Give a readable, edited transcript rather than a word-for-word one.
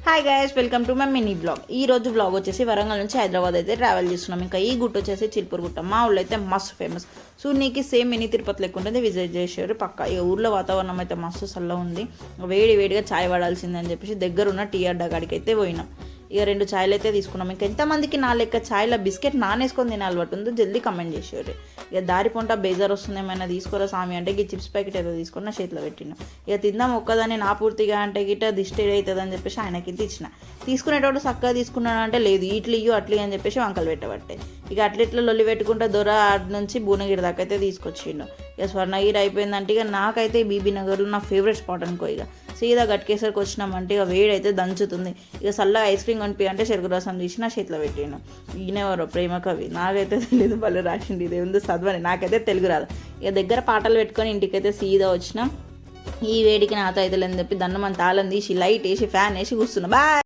Hi guys, welcome to my mini blog. ఈ రోజు blog వచ్చేసి వరంగల్ నుంచి హైదరాబాద్ అయితే ట్రావెల్ చేస్తున్నాం. ఇంకా ఈ గుట్ట వచ్చేసి చిల్పూర్ గుట్ట. మా ఊళ్ళో అయితే మస్తు ఫేమస్. సో నీకు సేమ్ మినీ తిరుపతి లెక్క ఉంటుంది. విజిట్ చేసేవారు పక్క. ఈ ఊర్లో వాతావరణం అయితే మస్తు చల్లగా ఉంది. వేడిగా చాయ్ పడాల్సిందే అని చెప్పేసి దగ్గర ఉన్న టీ అడ్డా కాడికి అయితే పోయినాం. ఇక 2 ఛాయలు అయితే తీసుకున్నాం. ఇంకా ఎంతమందికి నా లెక్క ఛాయ్లో బిస్కెట్ నానేసుకొని తినే అలవాటు ఉందో జల్దీ కమెంట్ చేసేవారు. ఇక దారి పొంట బేజార్ వస్తుంది, ఏమైనా తీసుకోరా స్వామి అంటే ఈ చిప్స్ ప్యాకెట్ ఏదో తీసుకున్న చేతిలో పెట్టినాం. ఇక తిందాం ఒక్కదాన్ని నా పూర్తిగా అంటే గిట్ట దిష్టి అవుతుంది అని చెప్పేసి ఆయనకి ఇచ్చిన. తీసుకునేటప్పుడు చక్కగా తీసుకున్నాడు అంటే లేదు ఇట్లు ఇయ్యు అట్లు అని చెప్పేసి వంకలు పెట్టబట్టే. ఇక అట్లిట్లో లొల్లి పెట్టుకుంటే దొర నుంచి భువనగిరి దాకా అయితే తీసుకొచ్చిండు. ఇక స్వర్ణగిరి అయిపోయిందంటే ఇక నాకైతే బీబీ నగర్లో నా ఫేవరెట్ స్పాట్ అనుకో. ఇక సీదా గట్కేసరికి వచ్చినామంటే ఇక వేడైతే దంచుతుంది. ఇక చల్లగా ఐస్ క్రీమ్ కొనిపి అంటే చెరుకు రసం తీసి నా చేతిలో పెట్టాను. ఈయనెవరో ప్రేమ కవి నాకైతే తెలియదు, భలే రాసింది. ఇది ఉంది చదవని, నాకైతే తెలుగు రాదు. ఇక దగ్గర పాటలు పెట్టుకొని ఇంటికైతే సీదా వచ్చినాం. ఈ వేడికి నాతో అయితే లేదని చెప్పి దండం తాళం తీసి లైట్ వేసి ఫ్యాన్ వేసి కూర్చున్నా. బాయ్.